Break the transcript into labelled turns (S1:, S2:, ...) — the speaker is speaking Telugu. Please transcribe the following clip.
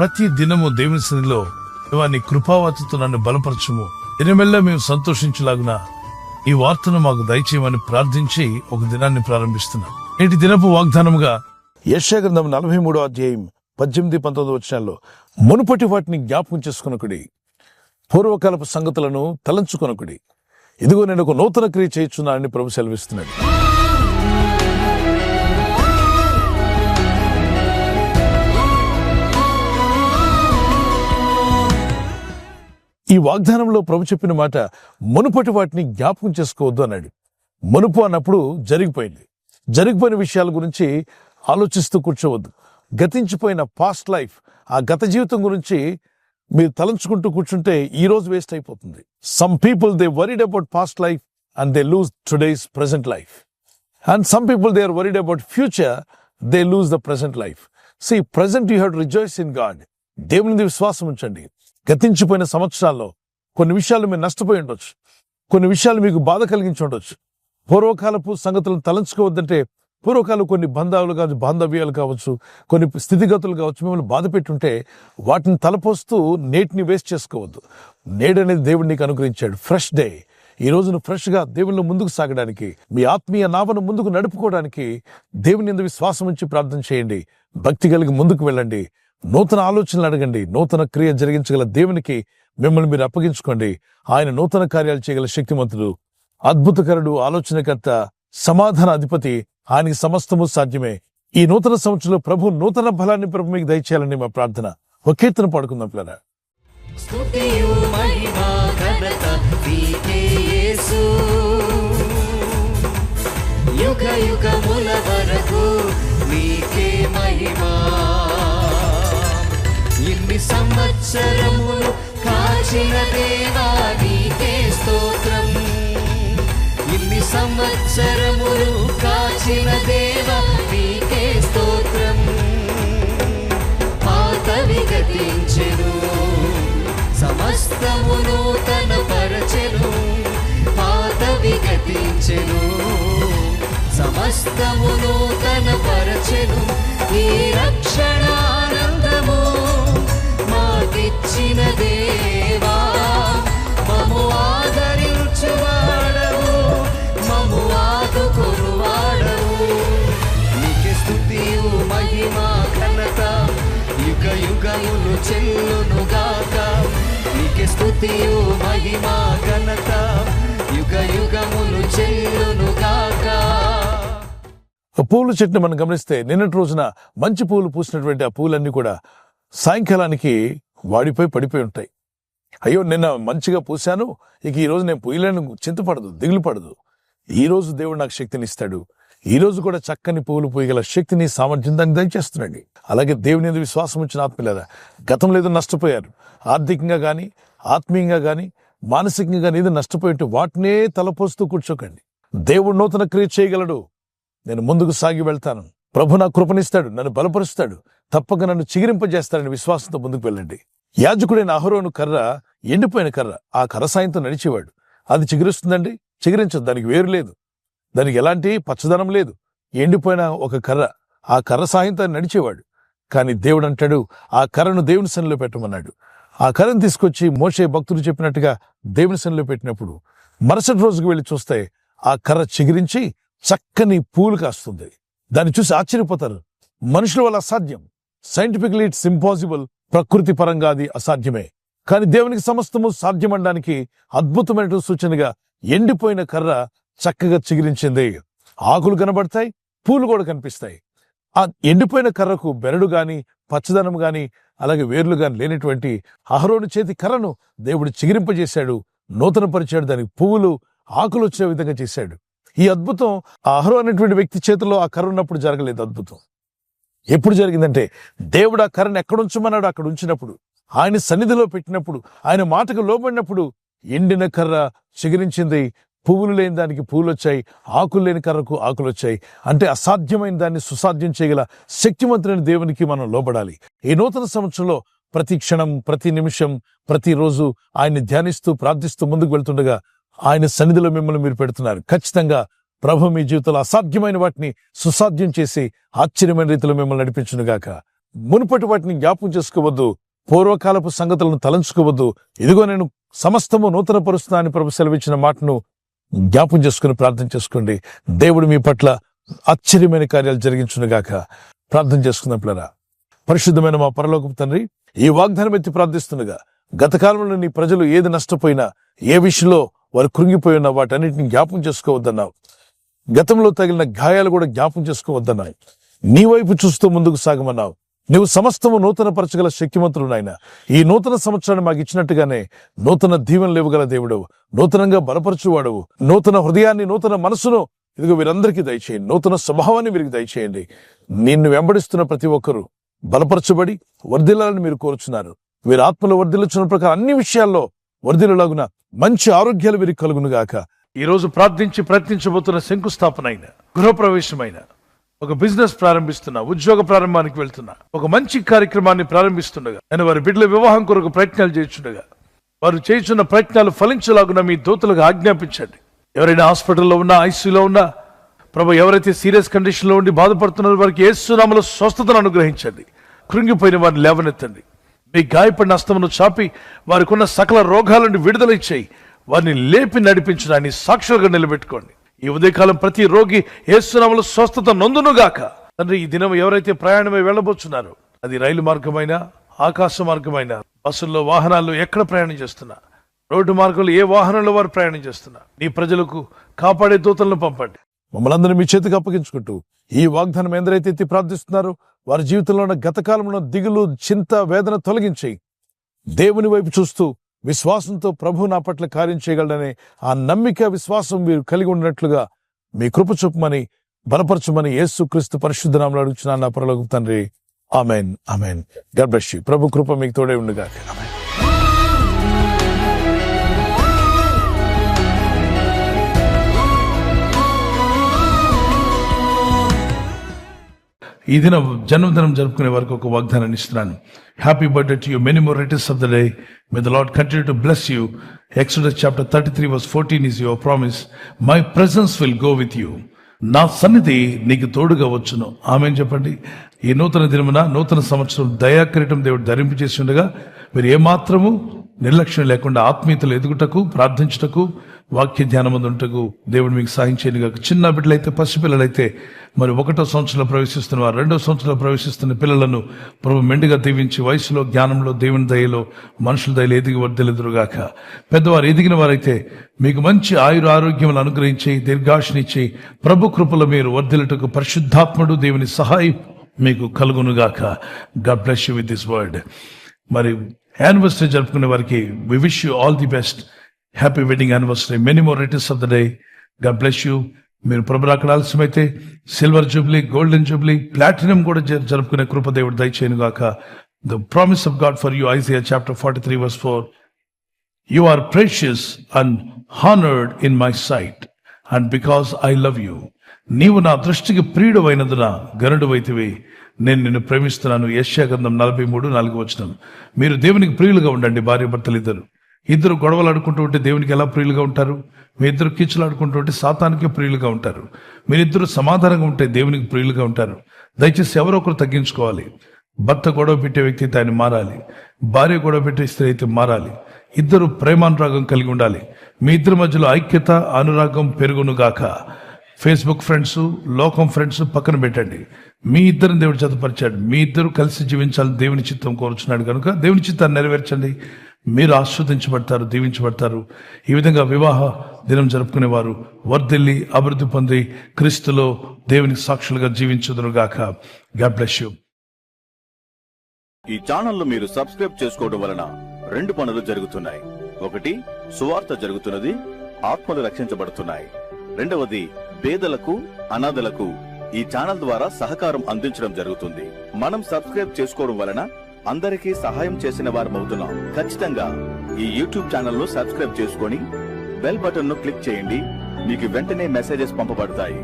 S1: ప్రతి దినము దేవుని సన్నిధిలో దేవా నీ కృపావతితో నన్ను బలపరచుము, దినమెల్లా మేము సంతోషించలాగున ఈ వార్తను మాకు దయచేయమని ప్రార్థించి ఒక దినాన్ని ప్రారంభిస్తున్నాం. నేటి దినపు వాగ్దానముగా యెషయా గ్రంథం 43వ అధ్యాయం 18-19 వచనాల్లో, మునుపటి వాటిని జ్ఞాపకం చేసుకొనకుడి, పూర్వకాలపు సంగతులను తలంచుకొనకుడి, ఇదిగో నేను ఒక నూతన క్రియ చేయుచున్నానని ప్రభు సెలవిస్తున్నాడు. ఈ వాగ్దానంలో ప్రభు చెప్పిన మాట, మునుపటి వాటిని జ్ఞాపకం చేసుకోవద్దు అన్నాడు. మునుపు అన్నప్పుడు జరిగిపోయిన విషయాల గురించి ఆలోచిస్తూ కూర్చోవద్దు. గతించిపోయిన పాస్ట్ లైఫ్, ఆ గత జీవితం గురించి మీరు తలంచుకుంటూ కూర్చుంటే ఈ రోజు వేస్ట్ అయిపోతుంది. Some people they worried about past life and they lose today's present life, and some people they are worried about future, they lose the present life. See present you have to rejoice in God. దేవుని మీద విశ్వాసం ఉంచండి. గతించిపోయిన సంవత్సరాల్లో కొన్ని విషయాలు మీరు నష్టపోయి ఉండొచ్చు, కొన్ని విషయాలు మీకు బాధ కలిగించి ఉండొచ్చు. పూర్వకాలపు సంగతులను తలంచుకోవద్దంటే, పూర్వకాలం కొన్ని బంధాలు కావచ్చు, బాంధవ్యాలు కావచ్చు, కొన్ని స్థితిగతులు కావచ్చు, మిమ్మల్ని బాధ పెట్టుంటే వాటిని తలపోస్తూ నేటిని వేస్ట్ చేసుకోవద్దు. నేడనేది దేవుడు నీకు అనుగ్రహించాడు, ఫ్రెష్ డే. ఈ రోజును ఫ్రెష్గా దేవుళ్ళు ముందుకు సాగడానికి, మీ ఆత్మీయ నావను ముందుకు నడుపుకోవడానికి దేవుని యందు విశ్వాసం ఉంచి ప్రార్థన చేయండి. భక్తి కలిగి ముందుకు వెళ్ళండి. నూతన ఆలోచనలు అడగండి. నూతన క్రియ జరిగించగల దేవునికి మిమ్మల్ని మీరు అప్పగించుకోండి. ఆయన నూతన కార్యాలు చేయగల శక్తిమంతుడు, అద్భుతకరుడు, ఆలోచనకర్త, సమాధాన అధిపతి. ఆయనకి సమస్తము సాధ్యమే. ఈ నూతన సంవత్సరంలో ప్రభు నూతన బలాన్ని ప్రభు మీకు దయచేయాలని మా ప్రార్థన. ఒక కీర్తన పాడుకుందాం పిల్లరా.
S2: యుగ యుగముల వరకు నీకే మహిమా. ఇన్ని సంవత్సరములు కాచిన దేవా నీకే స్తోత్రం. ఇన్ని సంవత్సరములు కాచిన దేవా నీకే స్తోత్రం. పాతవి గతించెను, సమస్తము నూతన పరచెను. పాతవి గతించెను, సమస్తము నూతన పరచెను. ఈ రక్షణానందము మాకిచ్చిన దేవా, మము ఆదరించువాడవు, మము ఆదుకొనువాడవు. నీకే స్తుతియు మహిమా ఘనత యుగ యుగములు చెల్లునుగాక. నీకే స్తుతియు మహిమా ఘనత యుగ యుగములు చెల్లునుగాక.
S1: పూలు చెట్టును మనం గమనిస్తే, నిన్నటి రోజున మంచి పూలు పూసినటువంటి ఆ పూలన్నీ కూడా సాయంకాలానికి వాడిపోయి పడిపోయి ఉంటాయి. అయ్యో నిన్న మంచిగా పూసాను, ఇక ఈ రోజు నేను పూయలేను, చింతపడదు, దిగులు పడదు. ఈ రోజు దేవుడు నాకు శక్తిని ఇస్తాడు. ఈ రోజు కూడా చక్కని పూలు పూయగల శక్తిని, సామర్థ్యం దాన్ని దయచేస్తున్నాడు. అలాగే దేవుని యందు విశ్వాసం ఉంచిన ఆత్మీయులారా, గతంలో ఏదో నష్టపోయారు, ఆర్థికంగా కానీ, ఆత్మీయంగా కానీ, మానసికంగా కానీ ఏదో నష్టపోయి ఉంటే వాటినే తలపోస్తూ కూర్చోకండి. దేవుడు నూతన క్రియ చేయగలడు. నేను ముందుకు సాగి వెళ్తాను, ప్రభు నా కృపనిస్తాడు, నన్ను బలపరుస్తాడు, తప్పక నన్ను చిగిరింపజేస్తాడని విశ్వాసంతో ముందుకు వెళ్ళండి. యాజకుడైన అహరోను కర్ర ఎండిపోయిన కర్ర, ఆ కర్ర సాయంతో నడిచేవాడు. అది చిగురిస్తుందండి? చిగురించదు. దానికి వేరు లేదు, దానికి ఎలాంటి పచ్చదనం లేదు. ఎండిపోయిన ఒక కర్ర, ఆ కర్ర సాయంతో నడిచేవాడు. కానీ దేవుడు అంటాడు, ఆ కర్రను దేవుని సన్నిధిలో పెట్టమన్నాడు. ఆ కర్రను తీసుకొచ్చి మోషే భక్తుడు చెప్పినట్టుగా దేవుని సన్నిధిలో పెట్టినప్పుడు మరుసటి రోజుకు వెళ్ళి చూస్తే ఆ కర్ర చిగురించి చక్కని పూలు కాస్తుంది. దాన్ని చూసి ఆశ్చర్యపోతారు. మనుషుల వల్ల అసాధ్యం, సైంటిఫికలీ ఇట్స్ ఇంపాసిబుల్, ప్రకృతి పరంగా అది అసాధ్యమే. కానీ దేవునికి సమస్తము సాధ్యమనడానికి అద్భుతమైన సూచనగా ఎండిపోయిన కర్ర చక్కగా చిగురించింది. ఆకులు కనబడతాయి, పూలు కూడా కనిపిస్తాయి. ఆ ఎండిపోయిన కర్రకు బెరడు గాని, పచ్చదనం గాని, అలాగే వేర్లు గాని లేనటువంటి అహరోను చేతి కర్రను దేవుడు చిగిరింపజేశాడు, నూతన పరిచాడు. దానికి పువ్వులు, ఆకులు వచ్చే విధంగా చేశాడు. ఈ అద్భుతం ఆ అహరోను అనేటువంటి వ్యక్తి చేతిలో ఆ కర్ర ఉన్నప్పుడు జరగలేదు. అద్భుతం ఎప్పుడు జరిగిందంటే, దేవుడు ఆ కర్రను ఎక్కడ ఉంచమన్నాడు అక్కడ ఉంచినప్పుడు, ఆయన సన్నిధిలో పెట్టినప్పుడు, ఆయన మాటకు లోబడినప్పుడు ఎండిన కర్ర చిగురించింది. పువ్వులు లేని దానికి పువ్వులు వచ్చాయి, ఆకులు లేని కర్రకు ఆకులు వచ్చాయి. అంటే అసాధ్యమైన దాన్ని సుసాధ్యం చేయగల శక్తివంతులైన దేవునికి మనం లోబడాలి. ఈ నూతన సంవత్సరంలో ప్రతి క్షణం, ప్రతి నిమిషం, ప్రతిరోజు ఆయన్ని ధ్యానిస్తూ ప్రార్థిస్తూ ముందుకు వెళ్తుండగా ఆయన సన్నిధిలో మిమ్మల్ని మీరు పెడుతున్నారు. ఖచ్చితంగా ప్రభు మీ జీవితంలో అసాధ్యమైన వాటిని సుసాధ్యం చేసి ఆశ్చర్యమైన రీతిలో మిమ్మల్ని నడిపించునుగాక. మునుపటి వాటిని జ్ఞాపకం చేసుకోవద్దు, పూర్వకాలపు సంగతులను తలంచుకోవద్దు. ఇదిగో నేను సమస్తము నూతన పరుస్తున్నానని ప్రభు సెలవిచ్చిన మాటను జ్ఞాపకం చేసుకుని ప్రార్థన చేసుకోండి. దేవుడు మీ పట్ల ఆశ్చర్యమైన కార్యాలు జరిగించునుగాక. ప్రార్థన చేసుకుందాం పిల్లరా. పరిశుద్ధమైన మా పరలోకపు తండ్రి, ఈ వాగ్దానం ఎత్తి ప్రార్థిస్తుండగా గత కాలంలో నీ ప్రజలు ఏది నష్టపోయినా, ఏ విషయంలో వారు కృంగిపోయినా వాటన్నిటిని జ్ఞాపకం చేసుకోవద్దన్నావు. గతంలో తగిలిన గాయాలు కూడా జ్ఞాపకం చేసుకోవద్దన్నావు. నీ వైపు చూస్తూ ముందుకు సాగమన్నావు. నువ్వు సమస్తము నూతన పరచగల శక్తిమంతుడు నాయన. ఈ నూతన సంవత్సరాన్ని మాకు ఇచ్చినట్టుగానే నూతన దీవెనలు ఇవ్వగల దేవుడవు, నూతనంగా బలపరచువాడవు. నూతన హృదయాన్ని, నూతన మనసును ఇదిగో వీరందరికీ దయచేయండి. నూతన స్వభావాన్ని వీరికి దయచేయండి. నిన్ను వెంబడిస్తున్న ప్రతి ఒక్కరూ బలపరచబడి వర్ధిల్లాలని మీరు కోరుచున్నారు. వీరి ఆత్మలో వర్ధిల్లుచున్న ప్రకారం అన్ని విషయాల్లో వర్ధిల్లులాగున మంచి ఆరోగ్యాలు వీరికి కలుగునుగాక. ఈ రోజు ప్రార్థించి ప్రయత్నించబోతున్న శంకుస్థాపన అయిన, గృహప్రవేశమైన, ఒక బిజినెస్ ప్రారంభిస్తున్నా, ఉద్యోగ ప్రారంభానికి వెళ్తున్నా, ఒక మంచి కార్యక్రమాన్ని ప్రారంభిస్తుండగా, నేను వారి బిడ్డల వివాహం కొరకు ప్రయత్నాలు చేస్తుండగా, వారు చేస్తున్న ప్రయత్నాలు ఫలించలాగున మీ దూతలకు ఆజ్ఞాపించండి. ఎవరైనా హాస్పిటల్లో ఉన్నా, ఐసీయూలో ఉన్నా, ప్రభు ఎవరైతే సీరియస్ కండిషన్ లో ఉండి బాధపడుతున్నారో వారికి యేసు నామములో స్వస్థతను అనుగ్రహించండి. కృంగిపోయిన వారిని లేవనెత్తండి. మీ గాయపడిన హస్తమును చాపి వారికి ఉన్న సకల రోగాల నుండి విడుదల ఇచ్చేయి. వారిని లేపి నడిపించడాన్ని సాక్షులుగా నిలబెట్టుకోండి. ఈ ఉదయకాలం ప్రతి రోగి యేసు నామములో స్వస్థత నొందునుగాక. తండ్రి, ఈ దినం ఎవరైతే ప్రయాణమై వెళ్ళబోతున్నారో, అది రైలు మార్గమైనా, ఆకాశ మార్గమైనా, బస్సుల్లో, వాహనాల్లో ఎక్కడ ప్రయాణం చేస్తున్నా, రోడ్డు మార్గంలో ఏ వాహనంలో వారు ప్రయాణం చేస్తున్నా, నీ ప్రజలకు కాపాడే దూతలను పంపండి. మమ్మల్ని అందరినీ మీ చేతికి అప్పగించుకుంటూ ఈ వాగ్దానం ఎందరైతే ఎత్తి ప్రార్థిస్తున్నారో వారి జీవితంలో ఉన్న గత కాలంలో దిగులు, చింత, వేదన తొలగించి దేవుని వైపు చూస్తూ విశ్వాసంతో ప్రభు నా పట్ల కార్యం చేయగలడనే ఆ నమ్మిక, విశ్వాసం మీరు కలిగి ఉన్నట్లుగా మీ కృప చూపమని, బలపరచమని యేసుక్రీస్తు పరిశుద్ధ నామములో అడుగుచున్నాను నా పరలోకపు తండ్రి. Amen, amen. God bless you. ప్రభు కృప మీకు తోడే ఉండుగాక. ఆమెన్. ఈ దినం జన్మదినం జరుపుకునే వరకు ఒక వాగ్దానాన్ని ఇస్తున్నాను. Happy birthday to you. Many more returns of the day. May the lord continue to bless you. Exodus chapter 33 verse 14 is your promise. My presence will go with you. నా సన్నిధి నీకు తోడుగా వచ్చును. ఆమేన్ చెప్పండి. ఈ నూతన దినమున, నూతన సంవత్సరం దయాకిరీటం దేవుడు ధరింపు చేసి ఉండగా మీరు ఏమాత్రము నిర్లక్ష్యం లేకుండా ఆత్మీయతలు ఎదుగుటకు, ప్రార్థించుటకు, వాక్య ధ్యానమందుంటకు దేవుడు మీకు సాయం చేయనుగా. చిన్న బిడ్డలైతే, పసిపిల్లలైతే, మరి 1వ సంవత్సరంలో ప్రవేశిస్తున్న వారు, 2వ సంవత్సరంలో ప్రవేశిస్తున్న పిల్లలను ప్రభు మెండుగా దీవించి వయసులో, జ్ఞానంలో, దేవుని దయలో, మనుషుల దయలో ఎదిగి వర్ధిల్లుదురుగాక. పెద్దవారు, ఎదిగిన వారైతే మీకు మంచి ఆరోగ్యములు అనుగ్రహించి, దీర్ఘాయుష్నిచ్చి, ప్రభు కృపలో మీరు వర్ధిల్లుటకు పరిశుద్ధాత్ముడు దేవుని సహాయం మీకు కలుగునుగాక. God bless you with this word. మరి యానివర్సరీ జరుపుకునే వారికి we wish you all the best. Happy wedding anniversary. Many more returns of the day. God bless you. మీరు ప్రభు అక్కడ ఆలస్యమైతే silver jubilee, golden jubilee, platinum కూడా జరుపుకునే కృప దేవుడు దయచేయనుగాక. The promise of God for you, Isaiah chapter 43 verse 4. You are precious and honored in my sight, and because I love you. నీవు నా దృష్టికి ప్రియుడు అయినందున గనుడు వైతివి, నేను నిన్ను ప్రేమిస్తున్నాను. యెషయా గ్రంథం 43:4. మీరు దేవునికి ప్రియులుగా ఉండండి. భార్య భర్తలు ఇద్దరు గొడవలు ఆడుకుంటూ ఉంటే దేవునికి ఎలా ప్రియులుగా ఉంటారు? మీ ఇద్దరు కీచులు ఆడుకుంటూ ఉంటే సాతానికి ప్రియులుగా ఉంటారు. మీరిద్దరు సమాధానంగా ఉంటే దేవునికి ప్రియులుగా ఉంటారు. దయచేసి ఎవరో ఒకరు తగ్గించుకోవాలి. భర్త గొడవ పెట్టే వ్యక్తి అయితే ఆయన మారాలి. భార్య గొడవ పెట్టే స్త్రీ అయితే మారాలి. ఇద్దరు ప్రేమానురాగం కలిగి ఉండాలి. మీ ఇద్దరి మధ్యలో ఐక్యత, అనురాగం పెరుగునుగాక. ఫేస్బుక్ ఫ్రెండ్స్, లోకం ఫ్రెండ్స్ పక్కన పెట్టండి. మీ ఇద్దరిని దేవుడు జతపరిచాడు. మీ ఇద్దరు కలిసి జీవించాలని దేవుని చిత్తం కోరుచున్నాడు కనుక దేవుని చిత్తాన్ని నెరవేర్చండి. మీరు ఆస్వాదించబడతారు, దీవించబడతారు. ఈ విధంగా వివాహ దినం జరుపుకునేవారు వర్ధిల్లి, అభివృద్ధి పొంది, క్రీస్తులో దేవునికి సాక్షులుగా జీవించుదురుగాక. God bless you.
S3: ఈ ఛానల్ మీరు సబ్స్క్రైబ్ చేసుకోవడం వలన 2 పనులు జరుగుతున్నాయి. ఒకటి, సువార్త జరుగుతున్నది, ఆత్మలు రక్షించబడుతున్నాయి. రెండవది, పేదలకు, అనాథలకు ఈ ఛానల్ ద్వారా సహకారం అందించడం జరుగుతుంది. మనం సబ్స్క్రైబ్ చేసుకోవడం వలన అందరికీ సహాయం చేసిన వారమవుతున్నాం. ఖచ్చితంగా ఈ యూట్యూబ్ ఛానల్ ను సబ్స్క్రైబ్ చేసుకొని బెల్ బటన్ ను క్లిక్ చేయండి. మీకు వెంటనే మెసేజెస్ పంపబడతాయి.